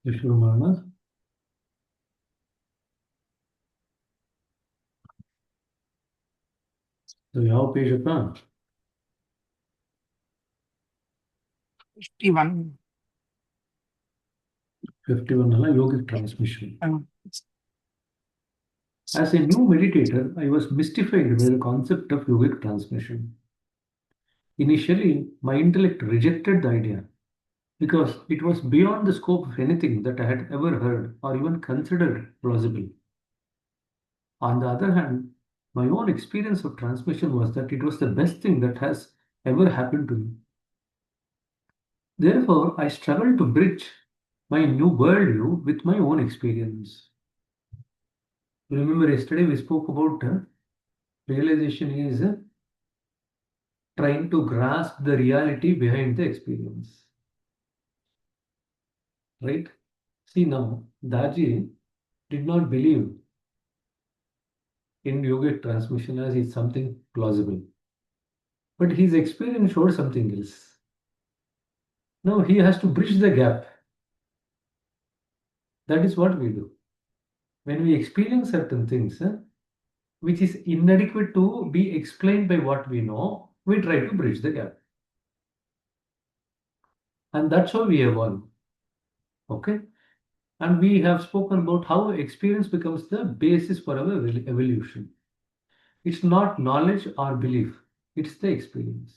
Vishwamana. So ಯಾವ page ಅಪ್ಪ? 51. 51 ಅಲ್ಲ, yogic transmission. Uh, As a new meditator, I was mystified by the concept of yogic transmission. Initially, my intellect rejected the idea because it was beyond the scope of anything that I had ever heard or even considered plausible. On the other hand, my own experience of transmission was that it was the best thing that has ever happened to me. Therefore, I struggled to bridge my new worldview with my own experience. Remember, yesterday we spoke about realization is trying to grasp the reality behind the experience. Right? See now, Daji did not believe in yogic transmission as it's something plausible. But his experience showed something else. Now he has to bridge the gap. That is what we do. When we experience certain things, which is inadequate to be explained by what we know, we try to bridge the gap. And that's how we evolve. Okay? And we have spoken about how experience becomes the basis for our evolution. It's not knowledge or belief, it's the experience.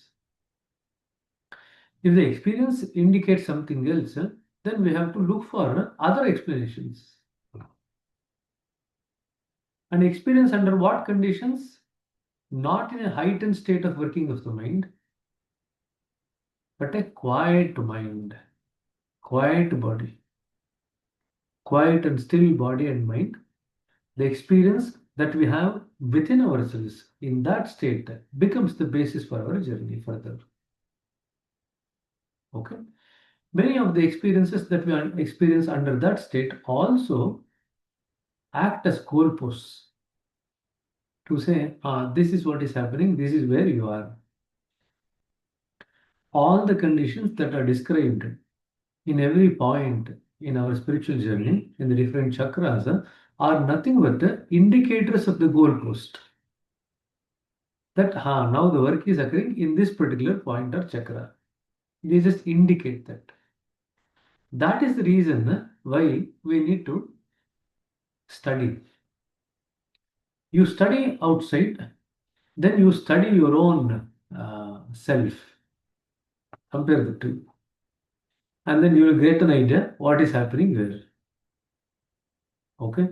If the experience indicates something else, then we have to look for other explanations. And experience under what conditions? Not in a heightened state of working of the mind, but a quiet mind, quiet body, quiet and still body and mind. The experience that we have within ourselves in that state becomes the basis for our journey further. Okay. Many of the experiences that we experience under that state also act as goalposts to say, this is what is happening, this is where you are. All the conditions that are described in every point in our spiritual journey, in the different chakras, are nothing but the indicators of the goalpost. That now the work is occurring in this particular point or chakra. They just indicate that. That is the reason why we need to study. You study outside, then you study your own self. Compare the two. And then you will get an idea what is happening where. Okay.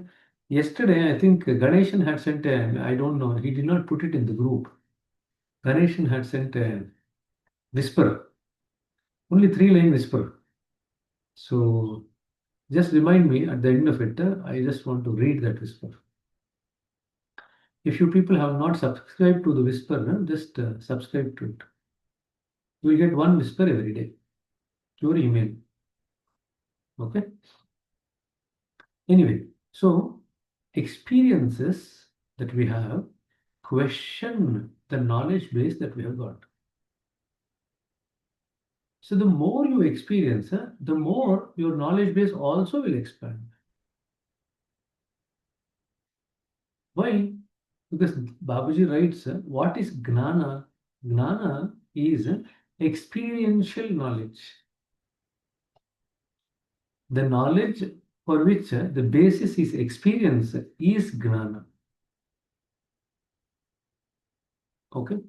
Yesterday, I think Ganeshan had sent a, I don't know, he did not put it in the group. Ganeshan had sent a whisper, only 3-line whisper. So just remind me at the end of it, I just want to read that whisper. If you people have not subscribed to the whisper, just subscribe to it. You will get one whisper every day. Your email. Okay. Anyway, so experiences that we have question the knowledge base that we have got. So the more you experience, the more your knowledge base also will expand. Why? Because Babaji writes, what is Gnana? Gnana is experiential knowledge. The knowledge for which the basis is experience is Gnana. Okay.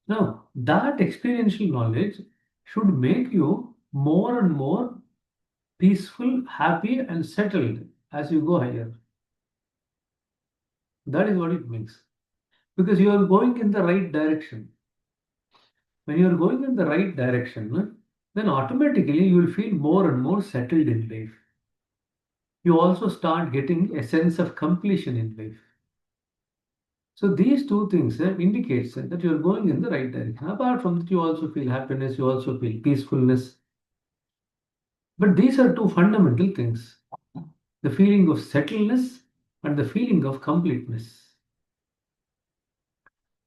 Now, that experiential knowledge should make you more and more peaceful, happy, and settled as you go higher. That is what it makes. Because you are going in the right direction. When you are going in the right direction, then automatically you will feel more and more settled in life. You also start getting a sense of completion in life. So these two things indicates that you are going in the right direction. Apart from that, you also feel happiness, you also feel peacefulness. But these are two fundamental things. The feeling of settledness and the feeling of completeness.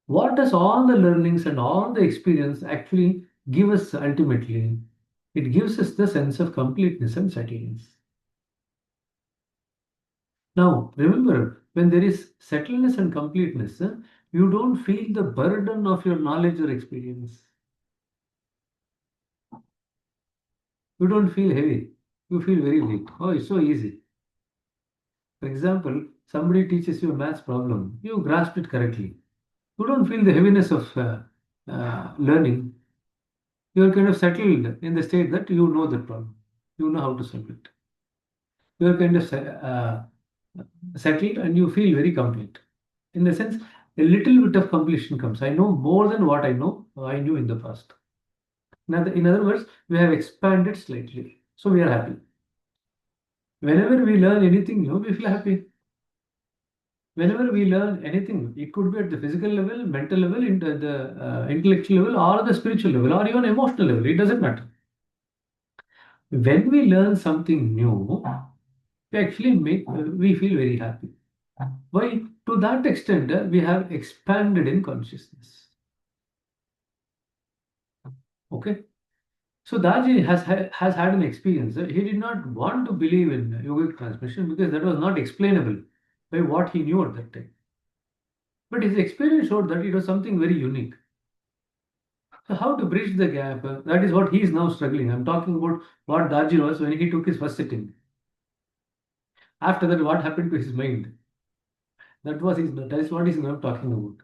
What does all the learnings and all the experience actually give us ultimately? It gives us the sense of completeness and settledness. Now, remember, when there is settledness and completeness, you don't feel the burden of your knowledge or experience. You don't feel heavy. You feel very light. Oh, it's so easy. For example, somebody teaches you a maths problem. You grasp it correctly. You don't feel the heaviness of learning. You're kind of settled in the state that you know the problem. You know how to solve it. You're kind of settled and you feel very complete. In the sense, a little bit of completion comes. I know more than what I know I knew in the past. In other words, we have expanded slightly. So we are happy. Whenever we learn anything new, we feel happy. Whenever we learn anything, it could be at the physical level, mental level, the intellectual level, or the spiritual level, or even emotional level. It doesn't matter. When we learn something new, we actually we feel very happy. Why? To that extent, we have expanded in consciousness. Okay. So Daji has had an experience. He did not want to believe in yogic transmission because that was not explainable by what he knew at that time. But his experience showed that it was something very unique. So how to bridge the gap? That is what he is now struggling. I'm talking about what Daji was when he took his first sitting. After that, what happened to his mind? That is what he's now talking about.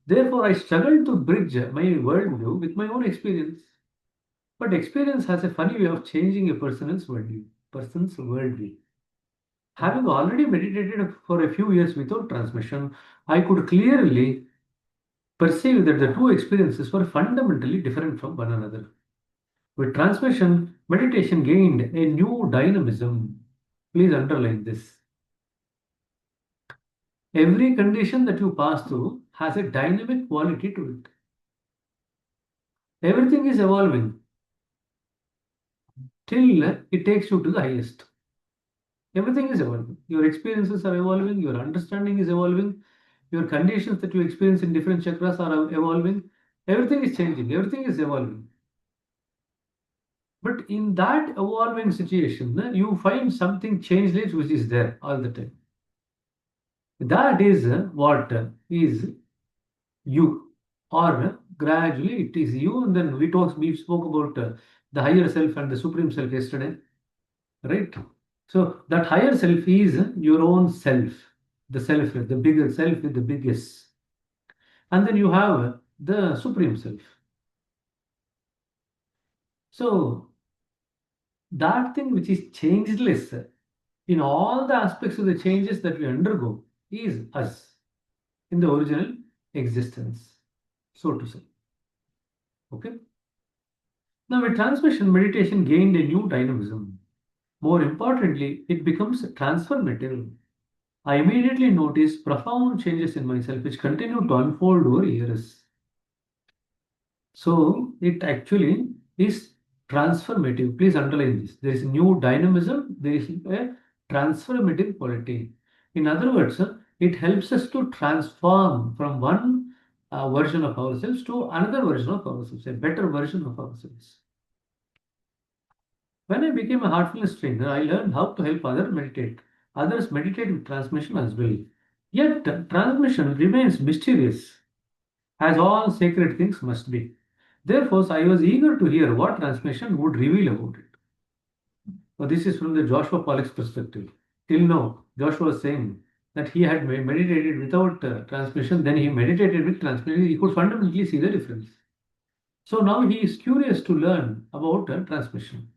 Therefore, I struggle to bridge my worldview with my own experience. But experience has a funny way of changing a person's worldview. Having already meditated for a few years without transmission, I could clearly perceive that the two experiences were fundamentally different from one another. With transmission, meditation gained a new dynamism. Please underline this. Every condition that you pass through has a dynamic quality to it. Everything is evolving till it takes you to the highest. Everything is evolving. Your experiences are evolving, your understanding is evolving, your conditions that you experience in different chakras are evolving. Everything is changing, everything is evolving. But in that evolving situation, you find something changeless which is there all the time. That is what is you, or gradually it is you. And then we spoke about the higher self and the supreme self yesterday, right? So that higher self is your own self, the self, the bigger self with the biggest. And then you have the supreme self. So that thing which is changeless in all the aspects of the changes that we undergo is us in the original existence, so to say. Okay. Now, with transmission, meditation gained a new dynamism. More importantly, it becomes transformative. I immediately noticed profound changes in myself which continue to unfold over years. So it actually is transformative. Please underline this. There is new dynamism, there is a transformative quality. In other words, it helps us to transform from one version of ourselves to another version of ourselves, a better version of ourselves. When I became a heartfulness trainer, I learned how to help others meditate with transmission as well. Yet transmission remains mysterious, as all sacred things must be. Therefore, I was eager to hear what transmission would reveal about it. So this is from the Joshua Pollock's perspective. Till now, Joshua was saying that he had meditated without transmission, then he meditated with transmission. He could fundamentally see the difference. So now he is curious to learn about transmission.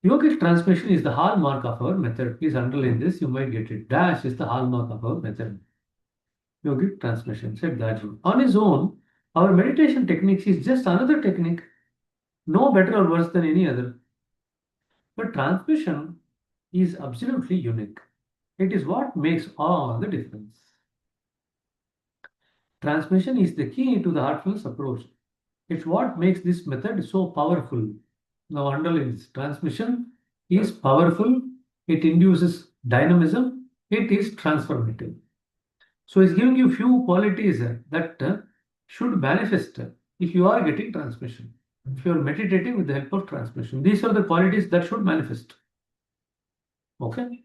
Yogic transmission is the hallmark of our method. Please underline this, you might get it. Dash is the hallmark of our method. Yogic transmission, said Daju. On his own, our meditation techniques is just another technique, no better or worse than any other. But transmission is absolutely unique. It is what makes all the difference. Transmission is the key to the heartfulness approach. It's what makes this method so powerful. Now underline this. Transmission is powerful. It induces dynamism. It is transformative. So it's giving you few qualities that should manifest if you are getting transmission. If you are meditating with the help of transmission, these are the qualities that should manifest. Okay.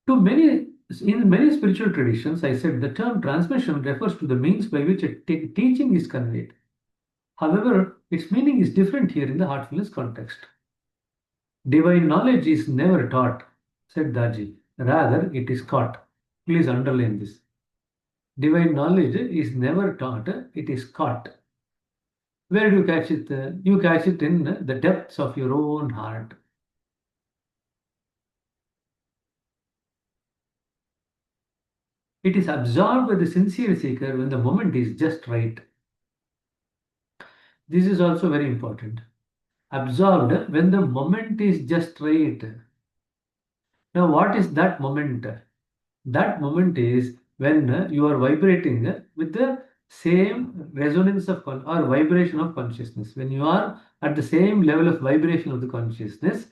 In many spiritual traditions, I said the term transmission refers to the means by which a teaching is conveyed. However, its meaning is different here in the heartfulness context. Divine knowledge is never taught, said Daji. Rather, it is caught. Please underline this. Divine knowledge is never taught, it is caught. Where do you catch it? You catch it in the depths of your own heart. It is absorbed by the sincere seeker when the moment is just right. This is also very important. Absorbed when the moment is just right. Now, what is that moment? That moment is when you are vibrating with the same resonance of or vibration of consciousness. When you are at the same level of vibration of the consciousness,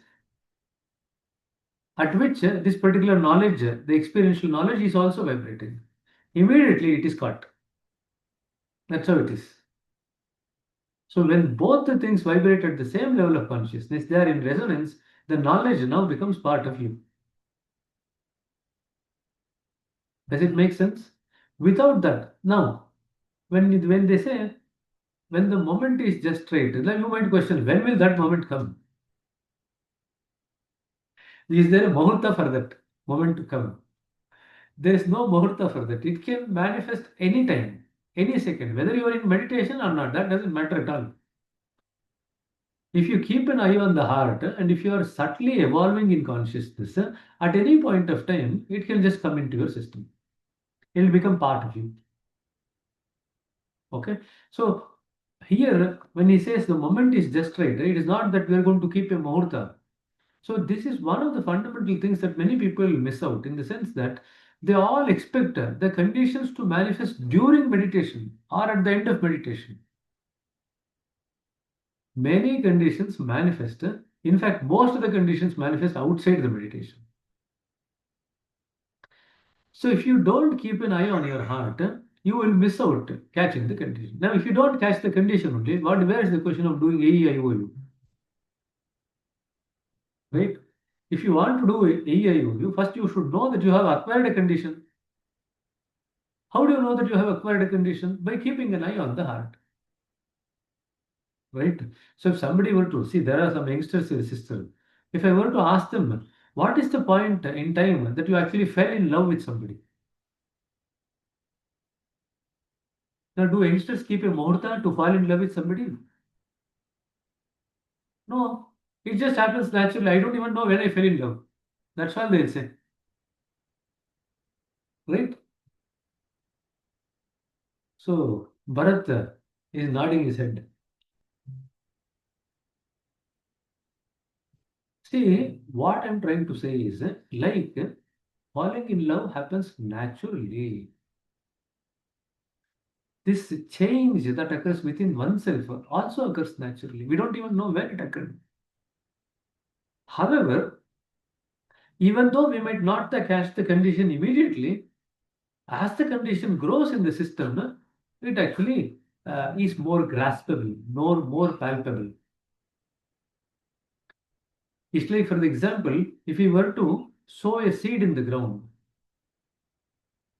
at which this particular knowledge, the experiential knowledge, is also vibrating. Immediately it is caught. That's how it is. So when both the things vibrate at the same level of consciousness, they are in resonance, the knowledge now becomes part of you. Does it make sense? Without that, now, when they say when the moment is just right, then you might question when will that moment come? Is there a muhurta for that moment to come? There is no muhurta for that. It can manifest anytime, any second, whether you are in meditation or not, that doesn't matter at all. If you keep an eye on the heart and if you are subtly evolving in consciousness, at any point of time, it can just come into your system. It will become part of you. Okay. So here, when he says the moment is just right, it is not that we are going to keep a muhurta. So this is one of the fundamental things that many people miss out in the sense that they all expect the conditions to manifest during meditation or at the end of meditation. Many conditions manifest, in fact, most of the conditions manifest outside the meditation. So if you don't keep an eye on your heart, you will miss out catching the condition. Now, if you don't catch the condition only, where is the question of doing AEIOU? Right? If you want to do AEIOU, first you should know that you have acquired a condition. How do you know that you have acquired a condition? By keeping an eye on the heart. Right? So if somebody were to see, there are some youngsters in the system. If I were to ask them, what is the point in time that you actually fell in love with somebody? Now, do youngsters keep a muhurta to fall in love with somebody? No, it just happens naturally. I don't even know when I fell in love. That's all they'll say. Right? So, Bharat is nodding his head. See, what I'm trying to say is like falling in love happens naturally. This change that occurs within oneself also occurs naturally. We don't even know when it occurred. However, even though we might not catch the condition immediately, as the condition grows in the system, it actually is more graspable, more palpable. It's like, for example, if we were to sow a seed in the ground,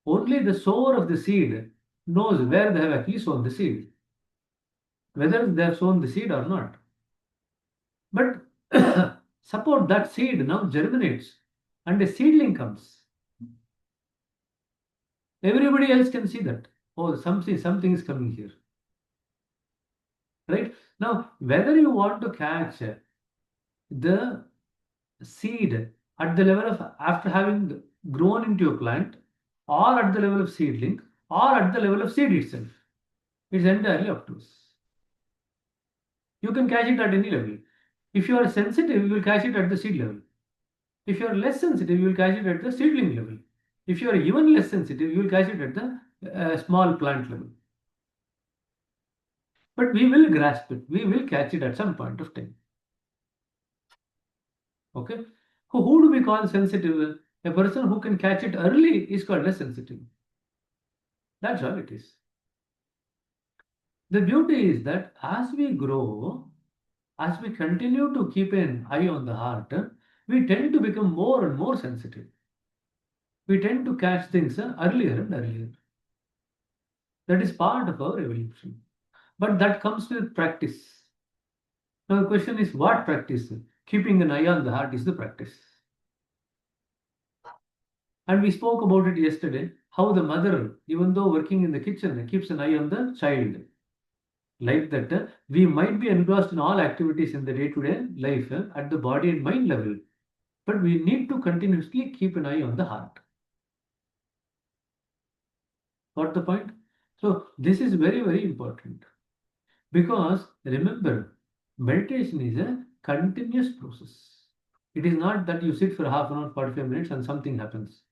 only the sower of the seed knows where they have actually sown the seed, whether they have sown the seed or not. But suppose that seed now germinates and a seedling comes. Everybody else can see that. Oh, something is coming here. Right? Now, whether you want to catch the seed at the level of after having grown into a plant, or at the level of seedling, or at the level of seed itself, it's entirely up to us. You can catch it at any level. If you are sensitive, you will catch it at the seed level. If you are less sensitive, you will catch it at the seedling level. If you are even less sensitive, you will catch it at the small plant level. But we will grasp it. We will catch it at some point of time. Okay? Who do we call sensitive? A person who can catch it early is called as sensitive. That's all it is. The beauty is that as we grow, as we continue to keep an eye on the heart, we tend to become more and more sensitive. We tend to catch things earlier and earlier. That is part of our evolution. But that comes with practice. Now, the question is what practice? Keeping an eye on the heart is the practice. And we spoke about it yesterday how the mother, even though working in the kitchen, keeps an eye on the child. Like that, we might be engrossed in all activities in the day to day life at the body and mind level, but we need to continuously keep an eye on the heart. Got the point? So, this is very, very important because remember, meditation is a continuous process. It is not that you sit for half an hour, 45 minutes, and something happens.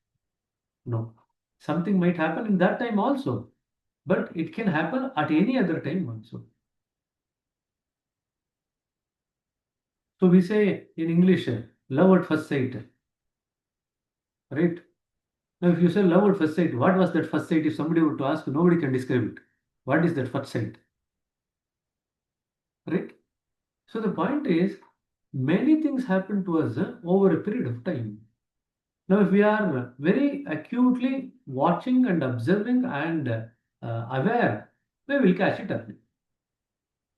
No, something might happen in that time also, but it can happen at any other time also. So we say in English, love at first sight, right? Now, if you say love at first sight, what was that first sight? If somebody were to ask, nobody can describe it. What is that first sight, right? So the point is, many things happen to us over a period of time. Now, if we are very acutely watching and observing and aware, we will catch it early.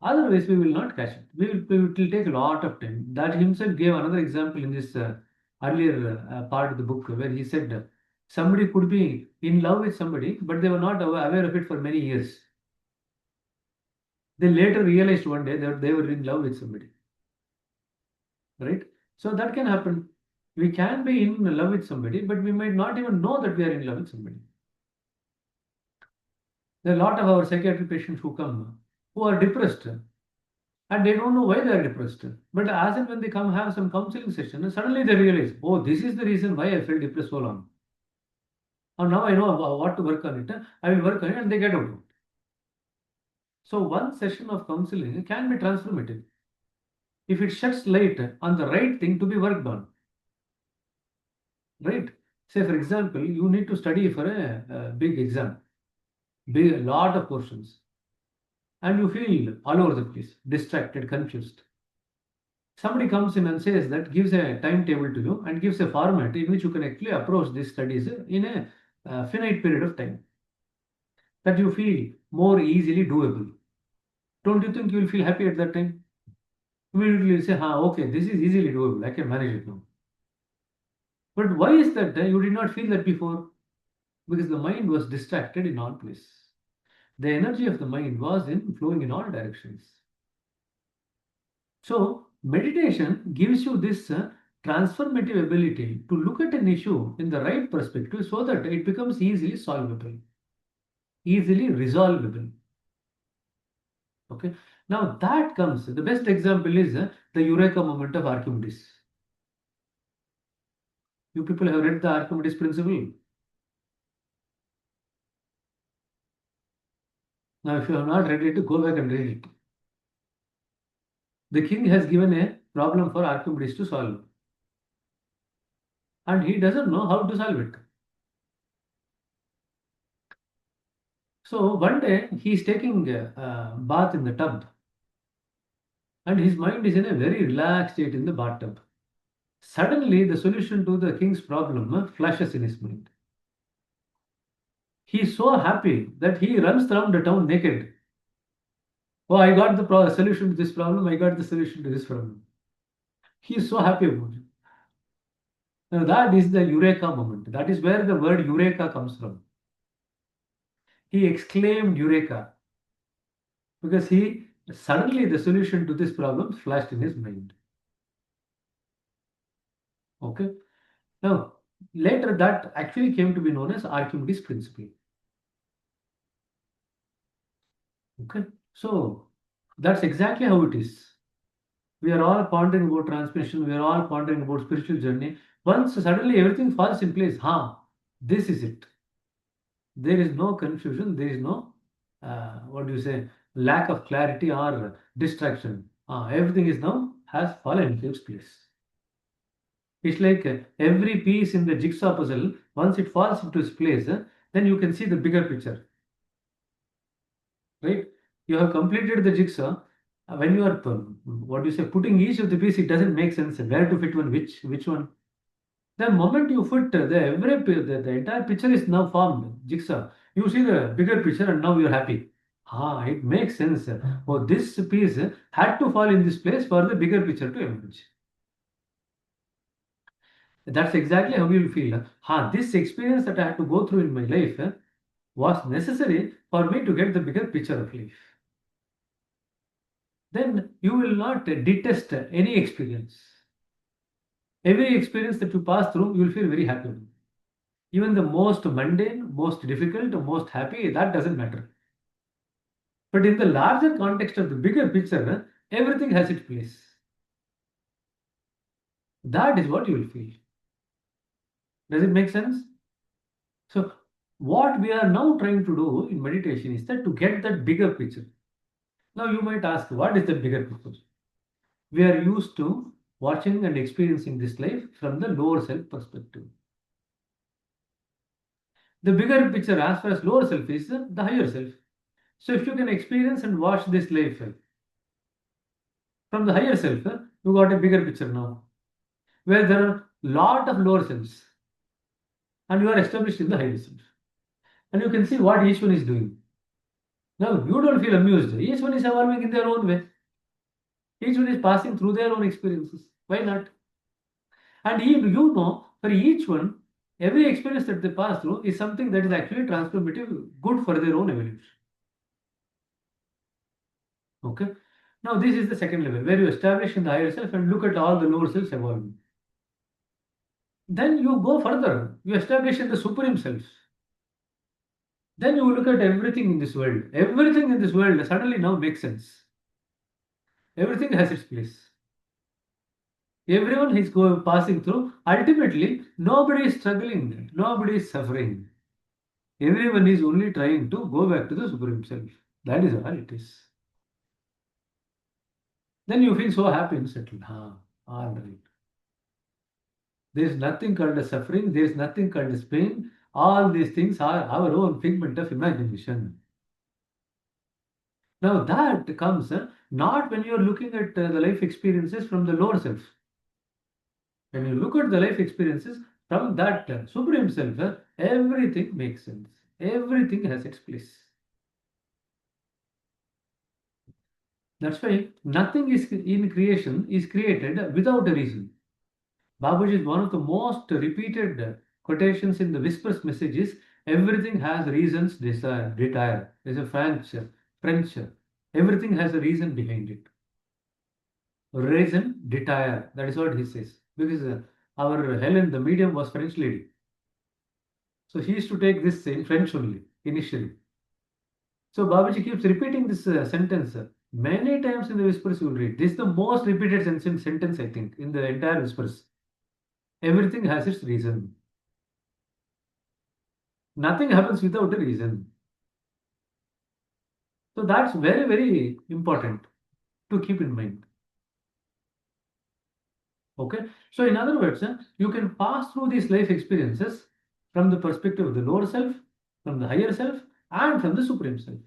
Otherwise, we will not catch it. It will take a lot of time. That himself gave another example in this earlier part of the book where he said somebody could be in love with somebody, but they were not aware of it for many years. They later realized one day that they were in love with somebody. Right? So that can happen. We can be in love with somebody, but we might not even know that we are in love with somebody. There are a lot of our psychiatric patients who come who are depressed and they don't know why they are depressed. But as and when they come have some counseling session, suddenly they realize, oh, this is the reason why I felt depressed so long. And now I know what to work on it. I will work on it and they get out. So one session of counseling can be transformative if it sheds light on the right thing to be worked on. Right? Say, for example, you need to study for a big exam, big, a lot of portions, and you feel all over the place, distracted, confused. Somebody comes in and says that, gives a timetable to you and gives a format in which you can actually approach these studies in a finite period of time that you feel more easily doable. Don't you think you will feel happy at that time? Immediately you say, okay, this is easily doable. I can manage it now. But why is that you did not feel that before? Because the mind was distracted in all places. The energy of the mind was in flowing in all directions. So meditation gives you this transformative ability to look at an issue in the right perspective so that it becomes easily solvable, easily resolvable. Okay. Now that comes, the best example is the Eureka moment of Archimedes. You people have read the Archimedes principle. Now, if you have not read it, go back and read it. The king has given a problem for Archimedes to solve, and he doesn't know how to solve it. So one day he is taking a bath in the tub, and his mind is in a very relaxed state in the bathtub. Suddenly, the solution to the king's problem flashes in his mind. He is so happy that he runs around the town naked. Oh, I got the solution to this problem. I got the solution to this problem. He is so happy about it. Now, that is the Eureka moment. That is where the word Eureka comes from. He exclaimed Eureka because he suddenly the solution to this problem flashed in his mind. Okay. Now, later that actually came to be known as Archimedes principle. Okay. So, that's exactly how it is. We are all pondering about transmission. We are all pondering about spiritual journey. Once suddenly everything falls in place, this is it. There is no confusion. There is no, what do you say, lack of clarity or distraction. Everything is now has fallen into its place. It's like every piece in the jigsaw puzzle, once it falls into its place, then you can see the bigger picture. Right? You have completed the jigsaw. When you are, what do you say, putting each of the piece, it doesn't make sense. Where to fit one, which one? The moment you put the entire picture is now formed, jigsaw. You see the bigger picture and now you're happy. Ah, it makes sense. Oh, this piece had to fall in this place for the bigger picture to emerge. That's exactly how you'll feel. This experience that I had to go through in my life was necessary for me to get the bigger picture of life. Then you will not detest any experience. Every experience that you pass through, you will feel very happy. Even the most mundane, most difficult, most happy, that doesn't matter. But in the larger context of the bigger picture, everything has its place. That is what you will feel. Does it make sense? So, what we are now trying to do in meditation is that to get that bigger picture. Now, you might ask, what is the bigger picture? We are used to watching and experiencing this life from the lower self perspective. The bigger picture, as far as lower self is the higher self. So, if you can experience and watch this life from the higher self, you got a bigger picture now, where there are lot of lower selves, and you are established in the higher self, and you can see what each one is doing. Now, you don't feel amused. Each one is evolving in their own way. Each one is passing through their own experiences. Why not? And for each one, every experience that they pass through is something that is actually transformative, good for their own evolution. Okay. Now, this is the second level where you establish in the higher self and look at all the lower selves evolving. Then you go further. You establish in the supreme self. Then you look at everything in this world. Everything in this world suddenly now makes sense. Everything has its place. Everyone is passing through. Ultimately, nobody is struggling. Nobody is suffering. Everyone is only trying to go back to the Supreme Self. That is all it is. Then you feel so happy and settled. All right. There is nothing called as suffering. There is nothing called as pain. All these things are our own figment of imagination. Now that comes not when you are looking at the life experiences from the lower self. When you look at the life experiences from that Supreme Self, everything makes sense. Everything has its place. That's why nothing is in creation is created without a reason. Babaji is one of the most repeated quotations in the Whispers messages. Everything has reasons desire. There's a French. Everything has a reason behind it. Reason, desire. That is what he says. Because our Helen, the medium, was French lady. So she used to take this in French only, initially. So Babaji keeps repeating this sentence many times in the Whispers you will read. This is the most repeated sentence, I think, in the entire Whispers. Everything has its reason. Nothing happens without a reason. So that's very, very important to keep in mind. Okay. So in other words, you can pass through these life experiences from the perspective of the lower self, from the higher self, and from the supreme self.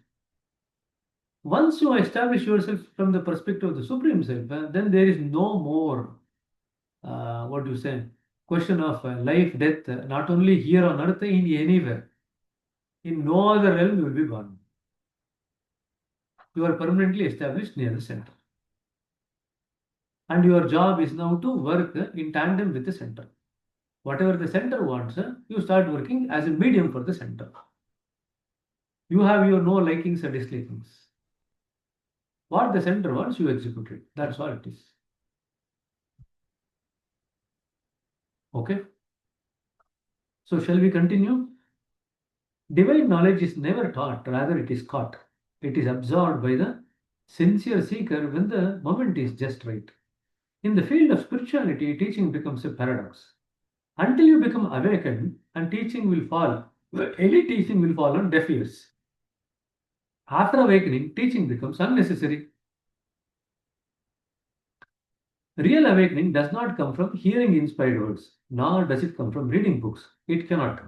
Once you establish yourself from the perspective of the supreme self, then there is no more, what do you say, question of life, death, not only here on earth, in anywhere. In no other realm you will be born. You are permanently established near the center. And your job is now to work in tandem with the center. Whatever the center wants, you start working as a medium for the center. You have your no likings or dislikings. What the center wants, you execute it. That's all it is. Okay. So shall we continue? Divine knowledge is never taught, rather it is caught. It is absorbed by the sincere seeker when the moment is just right. In the field of spirituality, teaching becomes a paradox. Until you become awakened, and teaching will fall, any teaching will fall on deaf ears. After awakening, teaching becomes unnecessary. Real awakening does not come from hearing inspired words, nor does it come from reading books. It cannot.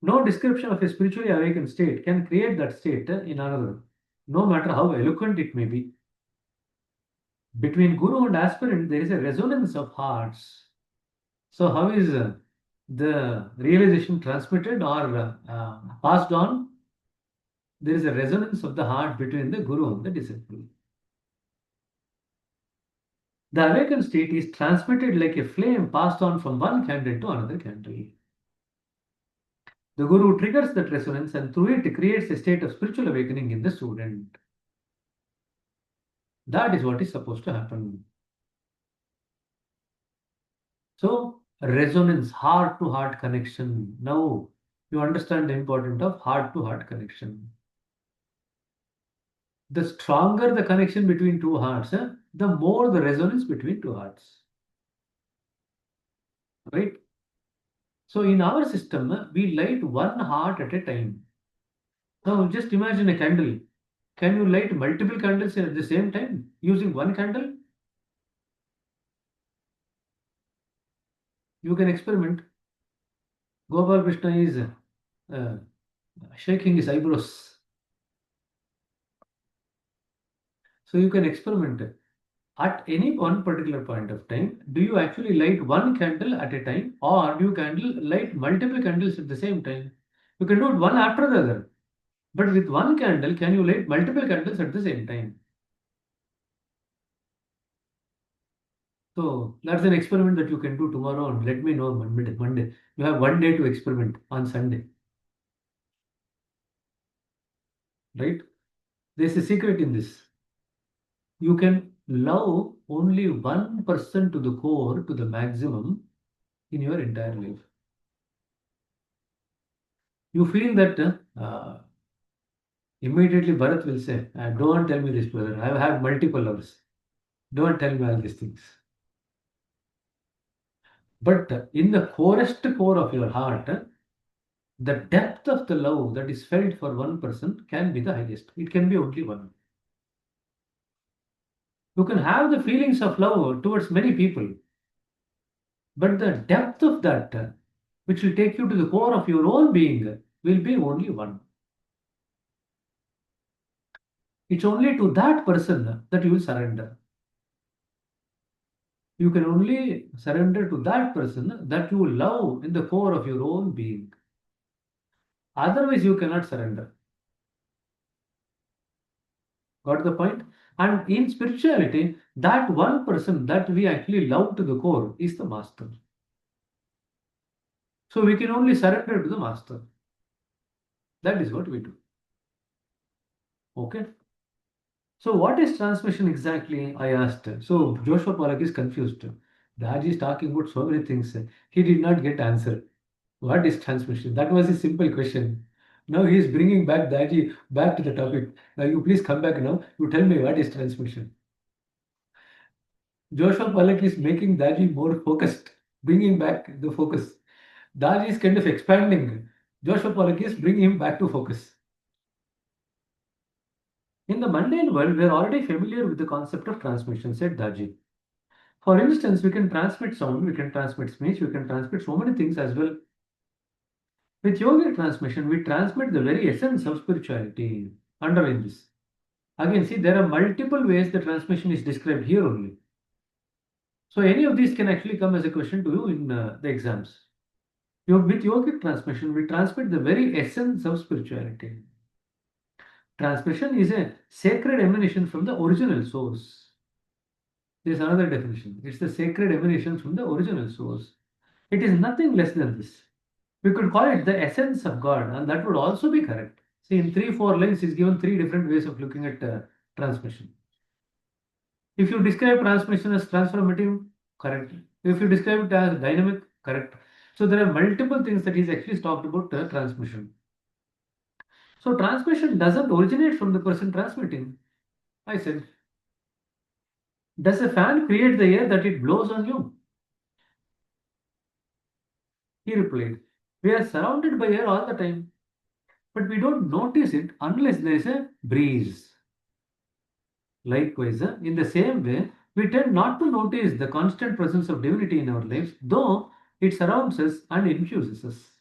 No description of a spiritually awakened state can create that state in another, no matter how eloquent it may be. Between guru and aspirant, there is a resonance of hearts. So how is the realization transmitted or passed on? There is a resonance of the heart between the guru and the disciple. The awakened state is transmitted like a flame passed on from one candle to another candle. The guru triggers that resonance and through it creates a state of spiritual awakening in the student. That is what is supposed to happen. So, resonance, heart to heart connection. Now, you understand the importance of heart to heart connection. The stronger the connection between two hearts, the more the resonance between two hearts. Right? So, in our system, we light one heart at a time. Now, just imagine a candle. Can you light multiple candles at the same time using one candle? You can experiment. Gopal Krishna is uh, shaking his eyebrows. So you can experiment. At any one particular point of time, do you actually light one candle at a time or do you light multiple candles at the same time? You can do it one after the other. But with one candle, can you light multiple candles at the same time? So that's an experiment that you can do tomorrow and let me know Monday. Monday. You have one day to experiment on Sunday, right? There's a secret in this. You can love only one person to the core, to the maximum in your entire life. You feel that immediately Bharat will say, don't tell me this, brother. I've had multiple lovers. Don't tell me all these things. But in the corest core of your heart, the depth of the love that is felt for one person can be the highest. It can be only one. You can have the feelings of love towards many people, but the depth of that, which will take you to the core of your own being, will be only one. It's only to that person that you will surrender. You can only surrender to that person that you love in the core of your own being. Otherwise, you cannot surrender. Got the point? And in spirituality, that one person that we actually love to the core is the master. So we can only surrender to the master. That is what we do. Okay. So what is transmission exactly? I asked. So Joshua Pollock is confused. Raj is talking about so many things. He did not get answer. What is transmission? That was a simple question. Now he is bringing back Daji back to the topic. Now you please come back now. You tell me what is transmission. Joshua Palak is making Daji more focused, bringing back the focus. Daji is kind of expanding. Joshua Palak is bringing him back to focus. In the mundane world, we are already familiar with the concept of transmission, said Daji. For instance, we can transmit sound, we can transmit speech, we can transmit so many things as well. With yogic transmission, we transmit the very essence of spirituality. Underline this. Again, see, there are multiple ways the transmission is described here only. So, any of these can actually come as a question to you in the exams. With yogic transmission, we transmit the very essence of spirituality. Transmission is a sacred emanation from the original source. There's another definition. It's the sacred emanation from the original source. It is nothing less than this. We could call it the essence of God, and that would also be correct. See, in 3, 4 lines, is given three different ways of looking at transmission. If you describe transmission as transformative, correct. If you describe it as dynamic, correct. So there are multiple things that he's actually talked about transmission. So transmission doesn't originate from the person transmitting. I said, does a fan create the air that it blows on you? He replied, we are surrounded by air all the time, but we don't notice it unless there is a breeze. Likewise, in the same way, we tend not to notice the constant presence of divinity in our lives, though it surrounds us and infuses us.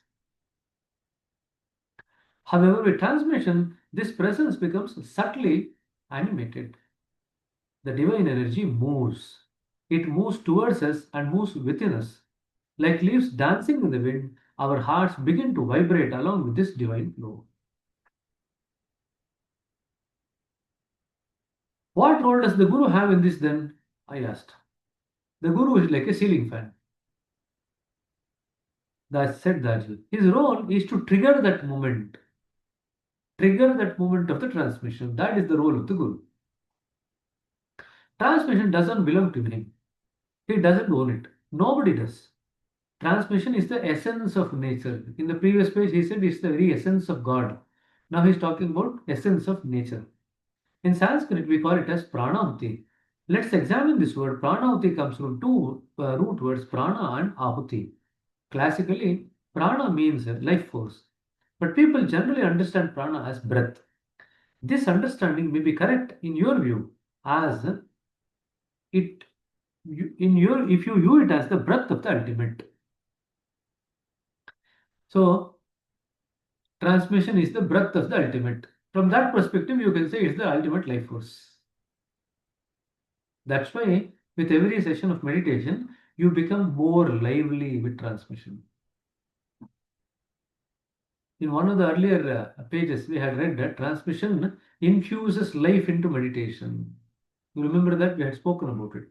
However, with transmission, this presence becomes subtly animated. The divine energy moves. It moves towards us and moves within us. Like leaves dancing in the wind, our hearts begin to vibrate along with this divine flow. What role does the Guru have in this then? I asked. The Guru is like a ceiling fan. That said Daji. His role is to trigger that moment of the transmission. That is the role of the Guru. Transmission doesn't belong to him. He doesn't own it. Nobody does. Transmission is the essence of nature. In the previous page, he said it's the very essence of God. Now he's talking about essence of nature. In Sanskrit, we call it as pranahuti. Let's examine this word. Pranahuti comes from two root words, prana and ahuti. Classically, prana means life force, but people generally understand prana as breath. This understanding may be correct in your view, as it in your if you view it as the breath of the ultimate. So transmission is the breath of the ultimate. From that perspective, you can say it's the ultimate life force. That's why with every session of meditation, you become more lively with transmission. In one of the earlier pages, we had read that transmission infuses life into meditation. You remember that we had spoken about it.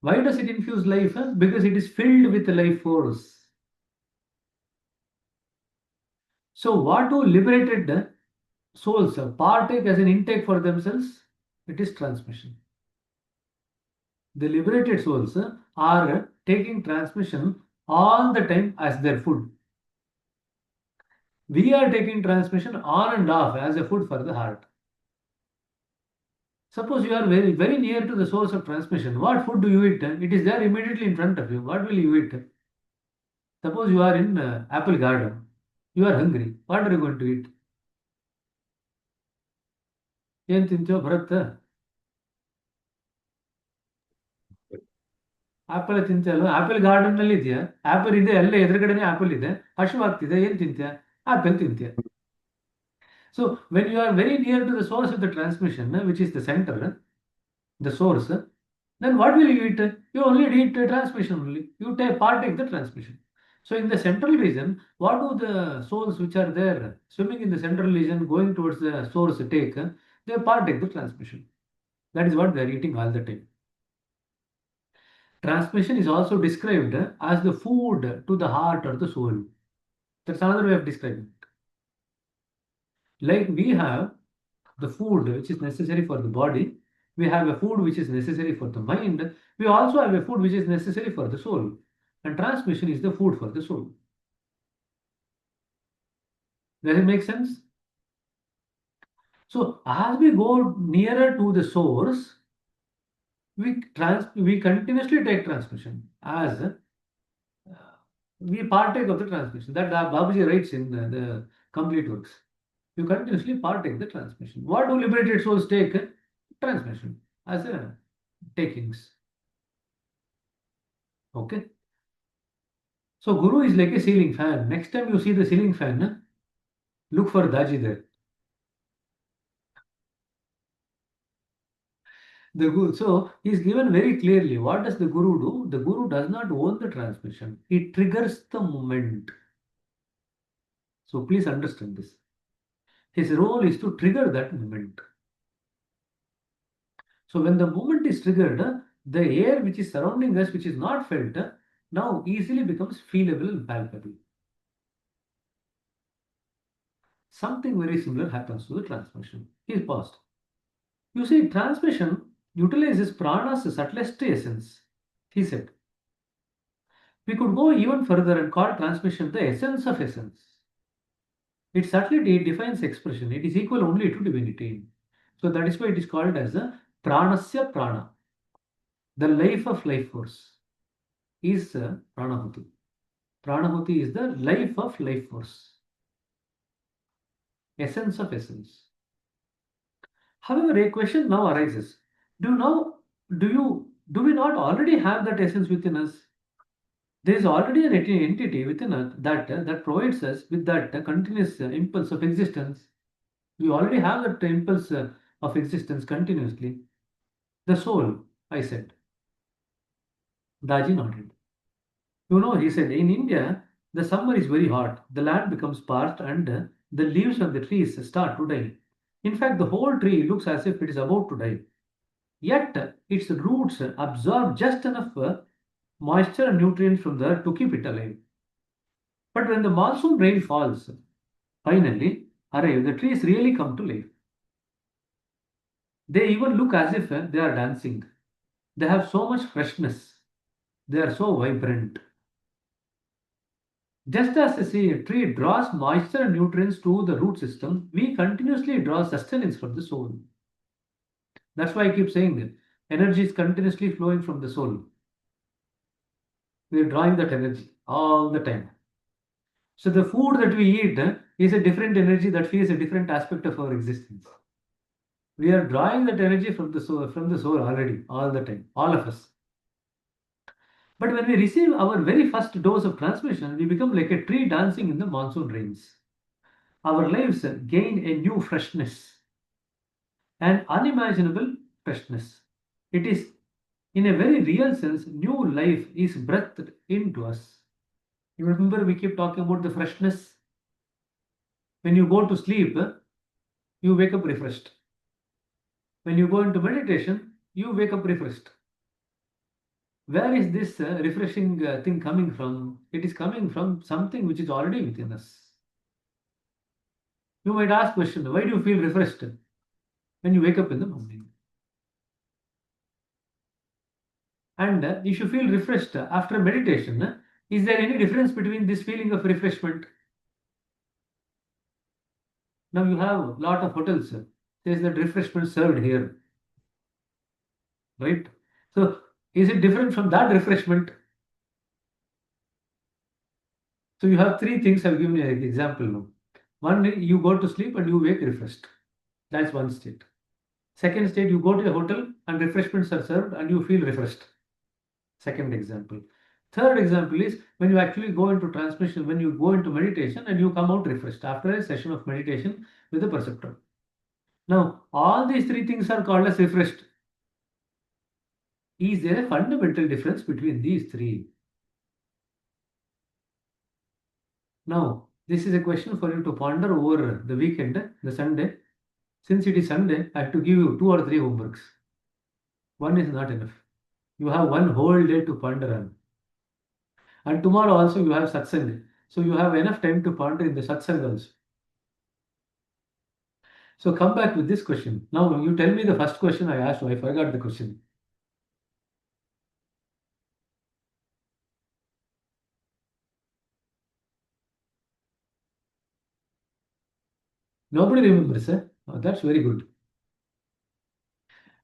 Why does it infuse life? Because it is filled with life force. So, what do liberated souls partake as an intake for themselves? It is transmission. The liberated souls are taking transmission all the time as their food. We are taking transmission on and off as a food for the heart. Suppose you are very, very near to the source of transmission. What food do you eat? It is there immediately in front of you. What will you eat? Suppose you are in apple garden. You are hungry. What are you going to eat? ಏನು ತಿಂತೀಯೋ Bharat apple ತಿಂತೀಯಲ್ಲ apple garden ನಲ್ಲಿ ಇದೆಯಾ apple ಇದೆ ಅಲ್ಲೇ ಎದುರುಗಡೆನೆ apple ಇದೆ ಹಸಿವಾಗ್ತಿದೆ ಏನ್ ತಿಂತೀಯ apple ತಿಂತೀಯ so when you are very near to the source of the transmission which is the center the source then what will you eat you only eat transmission only you partake the transmission so in the central region what do the souls which are there swimming in the central region going towards the source take they partake the transmission that is what they are eating all the time. Transmission is also described as the food to the heart or the soul. That's another way of describing it. Like we have the food which is necessary for the body, we have a food which is necessary for the mind, we also have a food which is necessary for the soul. And transmission is the food for the soul. Does it make sense? So as we go nearer to the source, we continuously take transmission as we partake of the transmission. That Babaji writes in the complete works. You continuously partake the transmission. What do liberated souls take? Transmission as a takings. Okay. So Guru is like a ceiling fan. Next time you see the ceiling fan, look for Daji there. The Guru, so he's given very clearly what does the Guru do? The Guru does not own the transmission. He triggers the moment. So please understand this. His role is to trigger that moment. So when the movement is triggered, the air which is surrounding us, which is not felt, now easily becomes feelable and palpable. Something very similar happens to the transmission. He is paused. You see, transmission utilizes prana's subtlest essence. He said, we could go even further and call transmission the essence of essence. Its subtlety defines expression. It is equal only to divinity. So that is why it is called as a pranasya prana. The life of life force is pranahuti. Pranahuti is the life of life force. Essence of essence. However, a question now arises. Do we not already have that essence within us? There is already an entity within us that provides us with that continuous impulse of existence. We already have that impulse of existence continuously. The soul, I said. Daji nodded. He said, in India, the summer is very hot, the land becomes parched, and the leaves on the trees start to die. In fact, the whole tree looks as if it is about to die. Yet, its roots absorb just enough moisture and nutrients from the earth to keep it alive. But when the monsoon rain falls, finally arrive, the trees really come to life. They even look as if they are dancing. They have so much freshness. They are so vibrant. Just as a tree draws moisture and nutrients to the root system, we continuously draw sustenance from the soul. That's why I keep saying that energy is continuously flowing from the soul. We are drawing that energy all the time. So the food that we eat is a different energy that feeds a different aspect of our existence. We are drawing that energy from the soul already, all the time, all of us. But when we receive our very first dose of transmission, we become like a tree dancing in the monsoon rains. Our lives gain a new freshness, an unimaginable freshness. It is, in a very real sense, new life is breathed into us. You remember we keep talking about the freshness? When you go to sleep, you wake up refreshed. When you go into meditation, you wake up refreshed. Where is this refreshing thing coming from? It is coming from something which is already within us. You might ask question, why do you feel refreshed when you wake up in the morning? And if you feel refreshed after meditation, is there any difference between this feeling of refreshment? Now you have a lot of hotels. Says that refreshment served here, right? So is it different from that refreshment? So you have three things. I've given you an example now. One, you go to sleep and you wake refreshed. That's one state. Second state, you go to a hotel and refreshments are served and you feel refreshed. Second example. Third example is when you actually go into transmission, when you go into meditation and you come out refreshed after a session of meditation with a perceptor. Now, all these three things are called as refreshed. Is there a fundamental difference between these three? Now, this is a question for you to ponder over the weekend, the Sunday. Since it is Sunday, I have to give you 2 or 3 homeworks. One is not enough. You have one whole day to ponder on. And tomorrow also you have satsang. So you have enough time to ponder in the satsang also. So come back with this question. Now you tell me the first question I asked you. I forgot the question. Nobody remembers, eh? Oh, that's very good.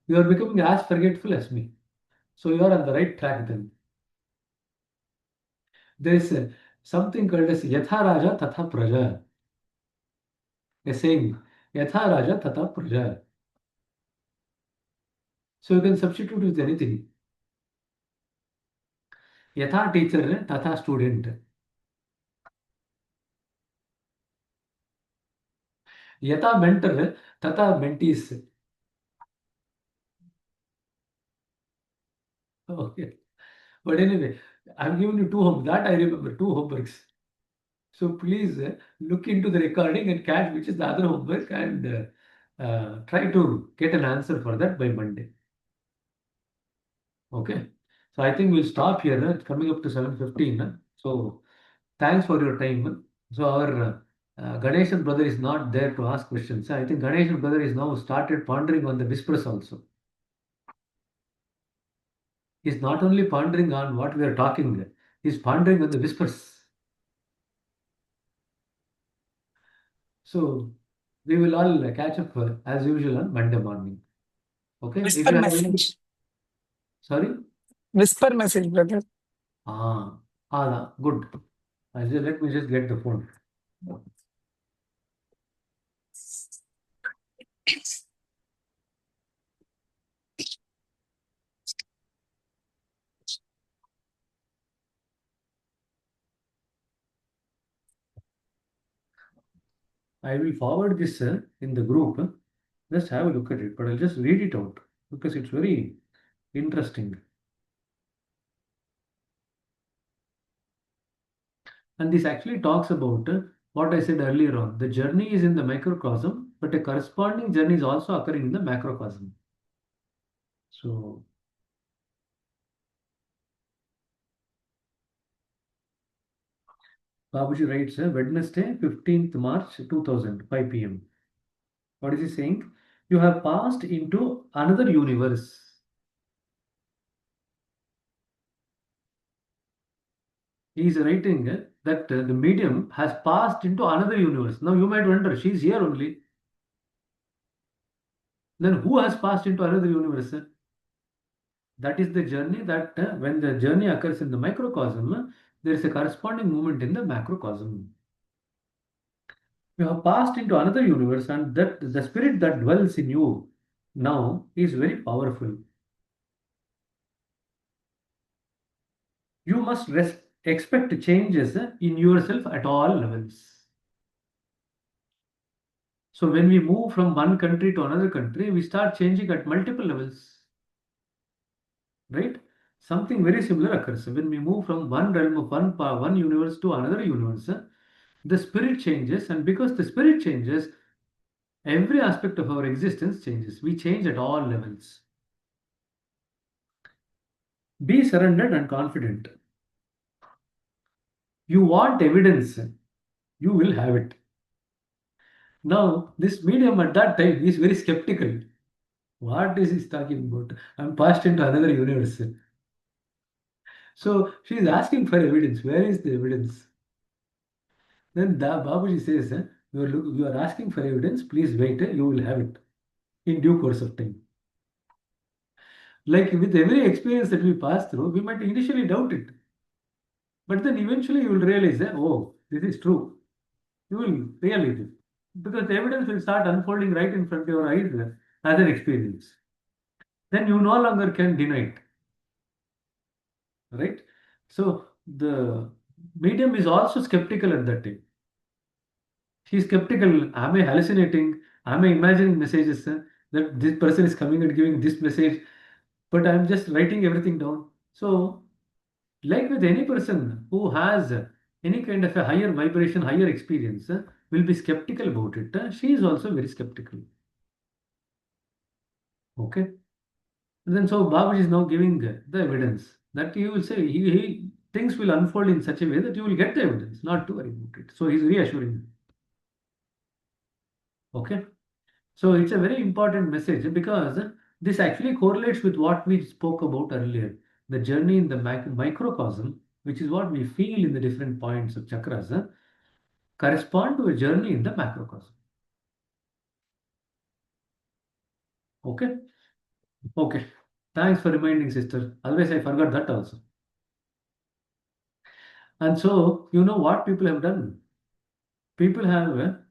You are becoming as forgetful as me. So you are on the right track then. There is something called as Yatha Raja Tatha Praja. A saying, Yatha Raja Tatha Praja. So you can substitute with anything. Yatha teacher, Tatha student. Yatha mentor, Tatha mentees. Okay. But anyway, I've given you two homeworks. That I remember, two homeworks. So please look into the recording and catch which is the other homework and try to get an answer for that by Monday. Okay. So I think we'll stop here. It's coming up to 7:15. So thanks for your time. So our Ganeshan brother is not there to ask questions. I think Ganeshan brother is now started pondering on the whispers also. He's not only pondering on what we are talking, he's pondering on the whispers. So we will all catch up as usual on Monday morning. Okay. If Whisper you have any, message. sorry. Whisper message, brother. Good. Let me just get the phone. I will forward this in the group. Just have a look at it, but I'll just read it out because it's very interesting. And this actually talks about what I said earlier on. The journey is in the microcosm, but a corresponding journey is also occurring in the macrocosm. So, Babuji writes Wednesday, 15th March 2000, 5 p.m. What is he saying? You have passed into another universe. He is writing that the medium has passed into another universe. Now you might wonder, she's here only. Then who has passed into another universe? That is the journey that when the journey occurs in the microcosm, there is a corresponding movement in the macrocosm. You have passed into another universe, and that the spirit that dwells in you now is very powerful. You must expect changes in yourself at all levels. So when we move from one country to another country, we start changing at multiple levels, right? Something very similar occurs when we move from one realm of one universe to another universe. The spirit changes, and because the spirit changes, every aspect of our existence changes. We change at all levels. Be surrendered and confident. You want evidence, you will have it. Now, this medium at that time is very skeptical. What is he talking about? I'm passed into another universe. So she is asking for evidence. Where is the evidence? Then Babuji says, you are asking for evidence. Please wait. You will have it in due course of time. Like with every experience that we pass through, we might initially doubt it. But then eventually you will realize, oh, this is true. You will realize it. Because the evidence will start unfolding right in front of your eyes as an experience. Then you no longer can deny it. Right? So the medium is also skeptical at that time. She's skeptical. Am I hallucinating? Am I imagining messages that this person is coming and giving this message? But I'm just writing everything down. So, like with any person who has any kind of a higher vibration, higher experience, will be skeptical about it. She is also very skeptical. Okay. And then so Babaji is now giving the evidence that you will say things will unfold in such a way that you will get the evidence, not to worry about it. So he's reassuring. Okay. So it's a very important message because this actually correlates with what we spoke about earlier. The journey in the microcosm, which is what we feel in the different points of chakras, correspond to a journey in the macrocosm. Okay? Okay. Thanks for reminding, sister. Otherwise, I forgot that also. And so, you know what people have done? People have